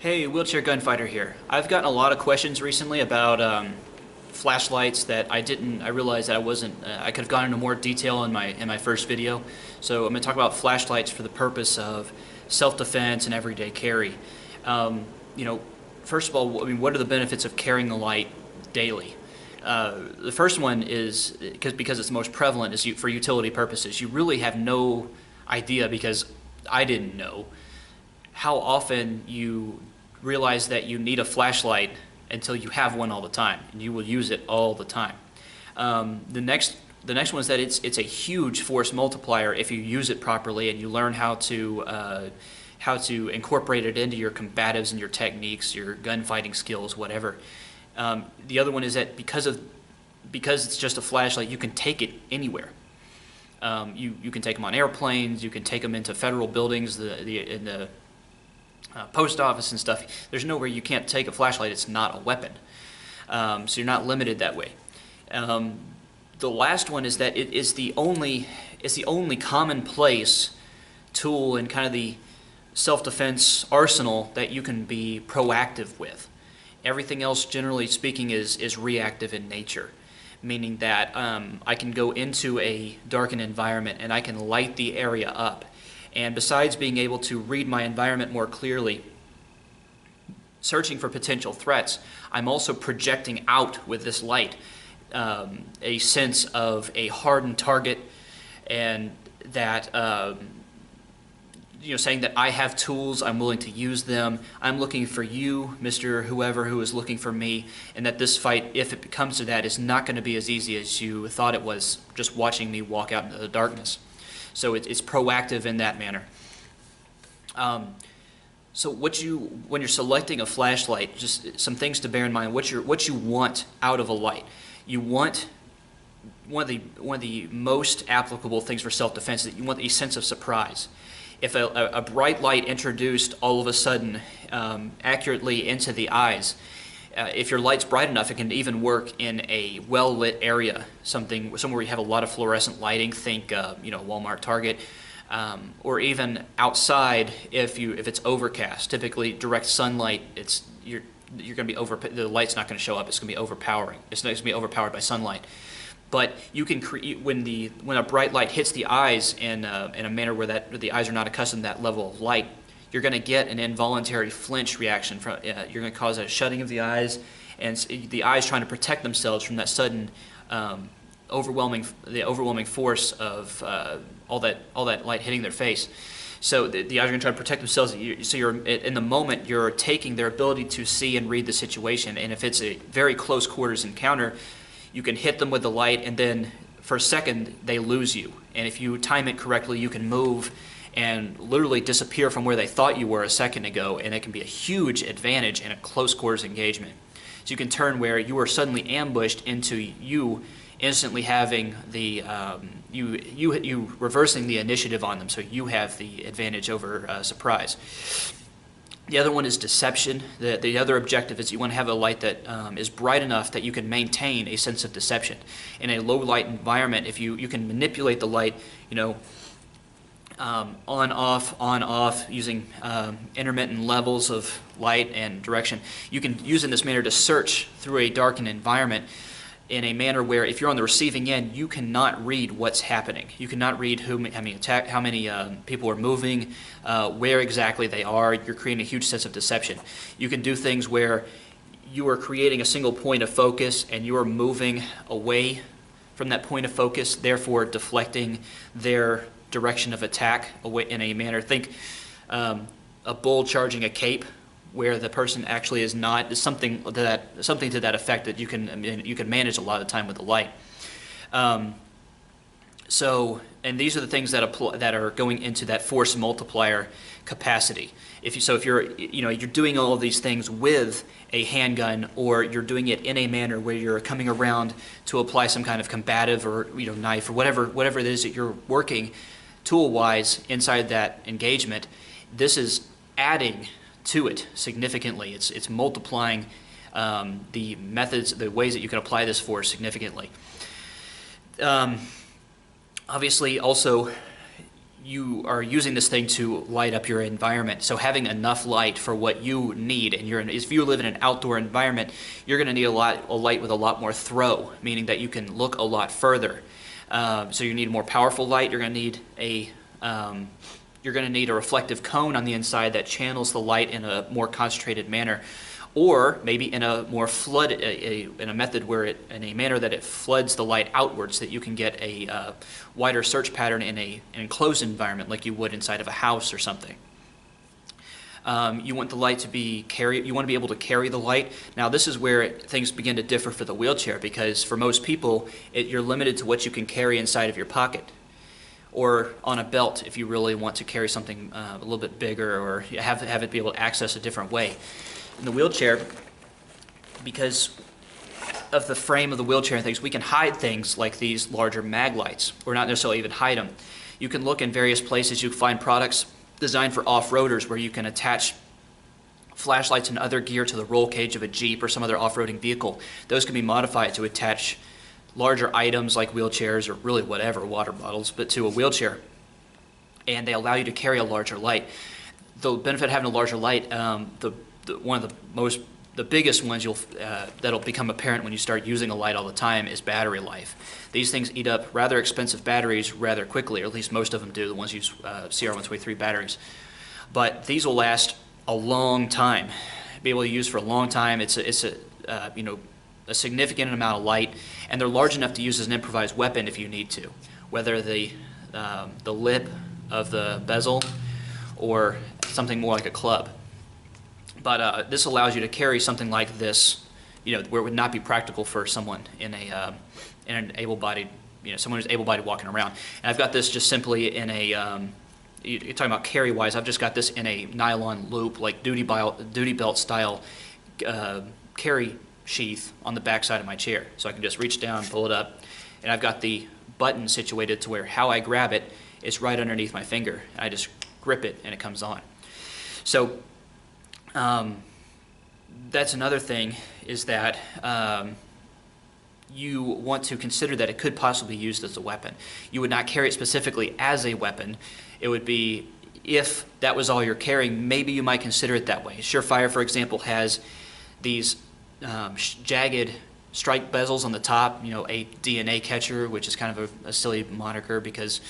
Hey, Wheelchair Gunfighter here. I've gotten a lot of questions recently about flashlights that I realized that I could have gone into more detail in my first video. So I'm going to talk about flashlights for the purpose of self-defense and everyday carry. You know, first of all, I mean, what are the benefits of carrying the light daily? The first one is, because it's the most prevalent, is for utility purposes. You really have no idea, because I didn't know, how often you realize that you need a flashlight until you have one all the time, and you will use it all the time. The next one is that it's a huge force multiplier if you use it properly and you learn how to incorporate it into your combatives and your techniques, your gunfighting skills, whatever. The other one is that because it's just a flashlight, you can take it anywhere. You can take them on airplanes, you can take them into federal buildings, in the post office and stuff. There's nowhere you can't take a flashlight. It's not a weapon, so you're not limited that way. The last one is that it's the only commonplace tool in kind of the self-defense arsenal that you can be proactive with. Everything else, generally speaking, is reactive in nature, meaning that I can go into a darkened environment and I can light the area up. And besides being able to read my environment more clearly, searching for potential threats, I'm also projecting out with this light a sense of a hardened target, and that saying that I have tools, I'm willing to use them, I'm looking for you, Mr. Whoever, who is looking for me, and that this fight, if it comes to that, is not going to be as easy as you thought it was just watching me walk out into the darkness. So it's proactive in that manner. So when you're selecting a flashlight, just some things to bear in mind. What you want out of a light. You want one of the most applicable things for self-defense is that you want a sense of surprise. If a bright light introduced all of a sudden accurately into the eyes, if your light's bright enough, it can even work in a well-lit area, somewhere where you have a lot of fluorescent lighting. Think, Walmart, Target, or even outside. If it's overcast, typically direct sunlight, you're going to be the light's not going to show up. It's going to be overpowering. It's going to be overpowered by sunlight. But you can create when a bright light hits the eyes in a manner where the eyes are not accustomed to that level of light, you're going to get an involuntary flinch reaction. You're going to cause a shutting of the eyes, and the eyes trying to protect themselves from that sudden overwhelming force of all that light hitting their face. So the eyes are going to try to protect themselves. So you're in the moment, you're taking their ability to see and read the situation. And if it's a very close quarters encounter, you can hit them with the light, and then for a second they lose you. And if you time it correctly, you can move and literally disappear from where they thought you were a second ago, and it can be a huge advantage in a close quarters engagement. So you can turn where you were suddenly ambushed into you instantly having the you reversing the initiative on them, so you have the advantage over surprise. The other one is deception. The other objective is you want to have a light that is bright enough that you can maintain a sense of deception. In a low light environment, if you can manipulate the light, on off, using intermittent levels of light and direction. You can use in this manner to search through a darkened environment in a manner where, if you're on the receiving end, you cannot read what's happening. You cannot read how many people are moving, where exactly they are. You're creating a huge sense of deception. You can do things where you are creating a single point of focus and you are moving away from that point of focus, therefore deflecting their direction of attack away in a manner. Think a bull charging a cape, where the person actually is not, something to that effect that you can manage a lot of the time with the light. And these are the things that are going into that force multiplier capacity. If you're doing all of these things with a handgun, or you're doing it in a manner where you're coming around to apply some kind of combative or knife or whatever it is that you're working tool-wise inside that engagement, this is adding to it significantly. It's multiplying the methods, the ways that you can apply this force significantly. Obviously, also, you are using this thing to light up your environment. So having enough light for what you need, and if you live in an outdoor environment, you're going to need a light with a lot more throw, meaning that you can look a lot further. So you need a more powerful light. You're going to need a reflective cone on the inside that channels the light in a more concentrated manner, or maybe in a more in a method where in a manner that it floods the light outwards, so that you can get a wider search pattern in an enclosed environment like you would inside of a house or something. You want the light to be you want to be able to carry the light. Now this is where things begin to differ for the wheelchair, because for most people you're limited to what you can carry inside of your pocket or on a belt if you really want to carry something a little bit bigger, or have it be able to access a different way. In the wheelchair, because of the frame of the wheelchair and things, we can hide things like these larger mag lights, or not necessarily even hide them. You can look in various places. You can find products designed for off-roaders where you can attach flashlights and other gear to the roll cage of a Jeep or some other off-roading vehicle. Those can be modified to attach larger items like wheelchairs, or really whatever, water bottles, but to a wheelchair, and they allow you to carry a larger light. The benefit of having a larger light, one of the biggest ones that'll become apparent when you start using a light all the time, is battery life. These things eat up rather expensive batteries rather quickly, or at least most of them do. The ones use CR123 batteries, but these will last a long time. Be able to use for a long time. It's a significant amount of light, and they're large enough to use as an improvised weapon if you need to, whether the lip of the bezel or something more like a club. But this allows you to carry something like this, where it would not be practical for someone in an able-bodied, someone who's able-bodied walking around. And I've got this just simply in a, you're talking about carry-wise, I've just got this in a nylon loop, like duty belt style carry sheath on the back side of my chair. So I can just reach down, pull it up, and I've got the button situated to where how I grab it is right underneath my finger. I just grip it and it comes on. So that's another thing, is that you want to consider that it could possibly be used as a weapon. You would not carry it specifically as a weapon. It would be, if that was all you're carrying, maybe you might consider it that way. Surefire, for example, has these jagged strike bezels on the top, a DNA catcher, which is kind of a silly moniker, because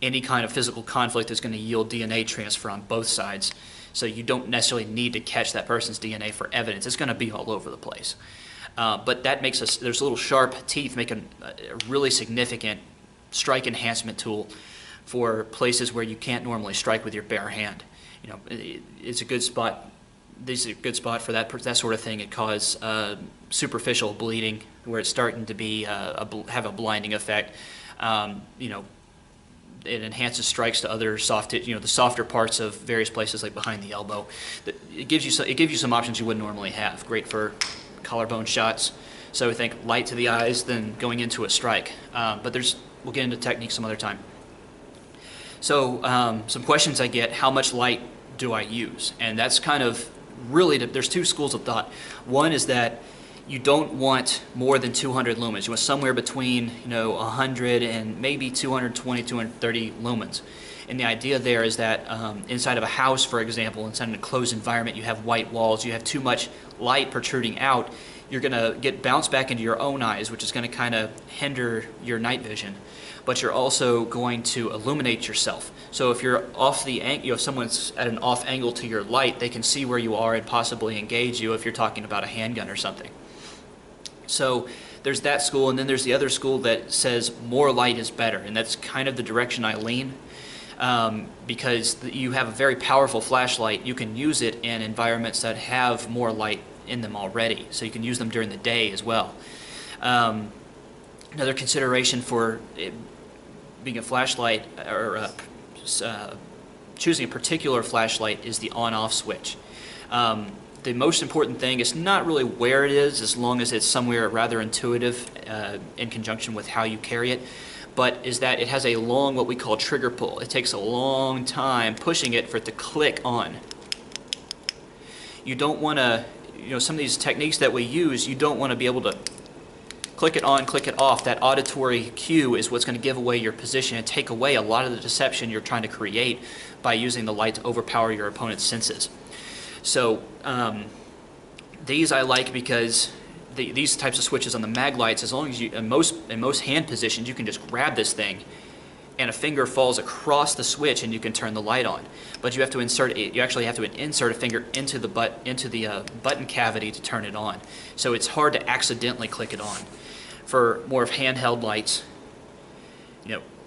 any kind of physical conflict is going to yield DNA transfer on both sides. So you don't necessarily need to catch that person's DNA for evidence. It's going to be all over the place. But that makes there's little sharp teeth, making a really significant strike enhancement tool for places where you can't normally strike with your bare hand. It's a good spot. This is a good spot for that sort of thing. It causes superficial bleeding, where it's starting to be have a blinding effect. It enhances strikes to other soft, the softer parts of various places, like behind the elbow. It gives you some options you wouldn't normally have. Great for collarbone shots. So I think light to the eyes, then going into a strike. But we'll get into techniques some other time. So some questions I get: how much light do I use? And that's kind of really, there's two schools of thought. One is that you don't want more than 200 lumens. You want somewhere between 100 and maybe 220, 230 lumens. And the idea there is that inside of a house, for example, inside an enclosed environment, you have white walls, you have too much light protruding out, you're going to get bounced back into your own eyes, which is going to kind of hinder your night vision. But you're also going to illuminate yourself. So if you're off the angle, if someone's at an off angle to your light, they can see where you are and possibly engage you if you're talking about a handgun or something. So there's that school, and then there's the other school that says more light is better, and that's kind of the direction I lean, because you have a very powerful flashlight. You can use it in environments that have more light in them already, so you can use them during the day as well. Another consideration for being a flashlight, or choosing a particular flashlight, is the on-off switch. The most important thing is not really where it is, as long as it's somewhere rather intuitive in conjunction with how you carry it, but is that it has a long, what we call, trigger pull. It takes a long time pushing it for it to click on. You don't want to, some of these techniques that we use, you don't want to be able to click it on, click it off, that auditory cue is what's going to give away your position and take away a lot of the deception you're trying to create by using the light to overpower your opponent's senses. So these I like because these types of switches on the mag lights, as long as you, in most hand positions, you can just grab this thing and a finger falls across the switch and you can turn the light on. But you have to insert it. You actually have to insert a finger into the button cavity to turn it on. So it's hard to accidentally click it on. For more of handheld lights,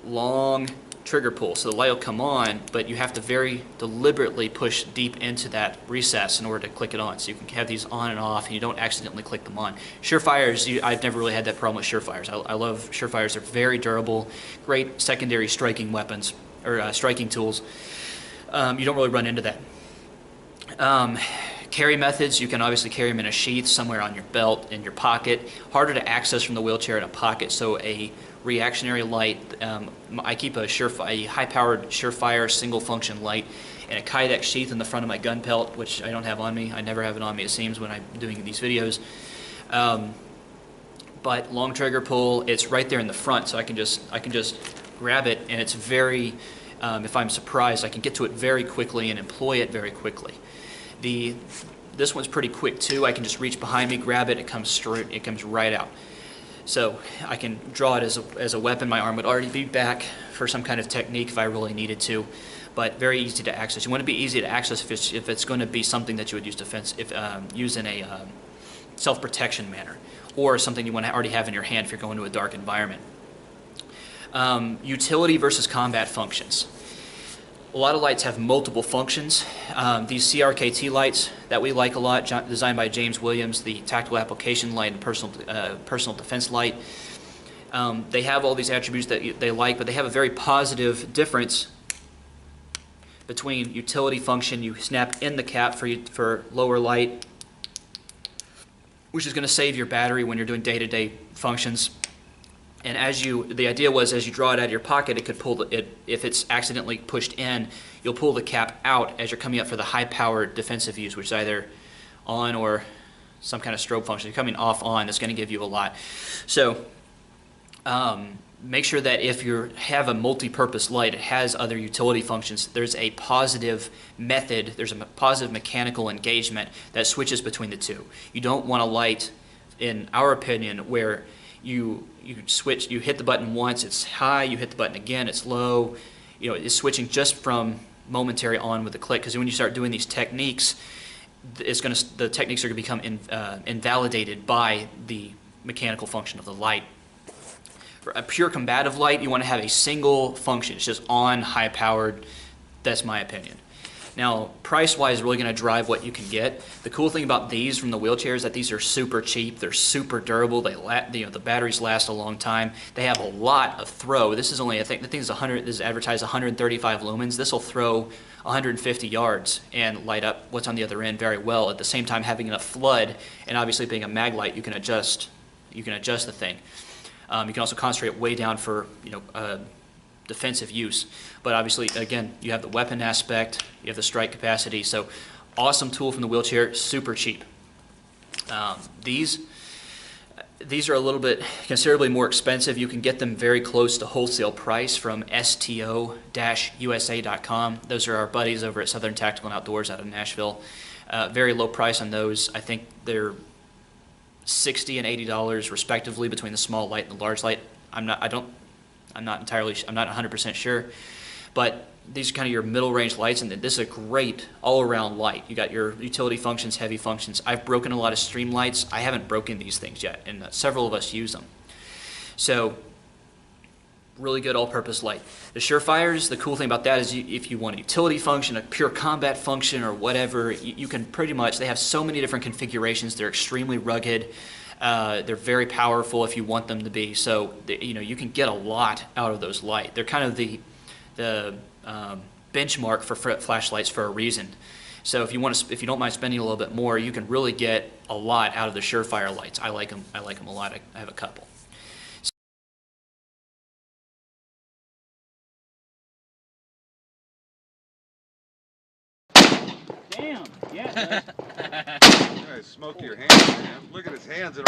long trigger pull, so the light will come on, but you have to very deliberately push deep into that recess in order to click it on. So you can have these on and off, and you don't accidentally click them on. Surefires, I've never really had that problem with Surefires. I love Surefires. They're very durable, great secondary striking weapons, or striking tools. You don't really run into that. Carry methods, you can obviously carry them in a sheath somewhere on your belt, in your pocket. Harder to access from the wheelchair in a pocket, so a reactionary light. I keep a high-powered Surefire single-function light and a Kydex sheath in the front of my gun pelt, which I don't have on me. I never have it on me, it seems, when I'm doing these videos. But long trigger pull, it's right there in the front, so I can just grab it, and it's very, if I'm surprised, I can get to it very quickly and employ it very quickly. This one's pretty quick too. I can just reach behind me, grab it, it comes right out. So I can draw it as a weapon. My arm would already be back for some kind of technique if I really needed to, but very easy to access. You want to be easy to access if it's going to be something that you would use in a self-protection manner, or something you want to already have in your hand if you're going to a dark environment. Utility versus combat functions. A lot of lights have multiple functions. These CRKT lights that we like a lot, designed by James Williams, the tactical application light and personal defense light. They have all these attributes that they like, but they have a very positive difference between utility function. You snap in the cap for lower light, which is going to save your battery when you're doing day-to-day functions. And the idea was, as you draw it out of your pocket, it could pull if it's accidentally pushed in, you'll pull the cap out as you're coming up for the high-powered defensive use, which is either on or some kind of strobe function. You're coming off on, that's going to give you a lot. So make sure that if you have a multi-purpose light, it has other utility functions. There's a positive method, there's a positive mechanical engagement that switches between the two. You don't want a light, in our opinion, where you hit the button once, it's high, you hit the button again, it's low. It's switching just from momentary on with the click, because when you start doing these techniques, the techniques are going to become invalidated by the mechanical function of the light. For a pure combative light, you want to have a single function. It's just on, high-powered. That's my opinion. Now, price-wise, is really going to drive what you can get. The cool thing about these from the wheelchair is that these are super cheap. They're super durable. The batteries last a long time. They have a lot of throw. This is only, I think, the thing is 100. This is advertised 135 lumens. This will throw 150 yards and light up what's on the other end very well. At the same time, having enough flood, and obviously being a mag light, you can adjust the thing. You can also concentrate way down for defensive use. But obviously, again, you have the weapon aspect, you have the strike capacity, so awesome tool from the wheelchair, super cheap. These are a little bit considerably more expensive. You can get them very close to wholesale price from sto-usa.com. Those are our buddies over at Southern Tactical and Outdoors out of Nashville. Very low price on those. I think they're $60 and $80 respectively between the small light and the large light. I'm not 100% sure, but these are kind of your middle range lights, and this is a great all-around light. You got your utility functions, heavy functions. I've broken a lot of stream lights. I haven't broken these things yet, and several of us use them. So really good all-purpose light. The Surefires, the cool thing about that is if you want a utility function, a pure combat function, or whatever, you can pretty much, they have so many different configurations. They're extremely rugged. They're very powerful if you want them to be. So you can get a lot out of those lights. They're kind of the benchmark for flashlights for a reason. So if you don't mind spending a little bit more, you can really get a lot out of the Surefire lights. I like them. I like them a lot. I have a couple. Damn. Yeah. guy's smoky your hands, man. Look at his hands.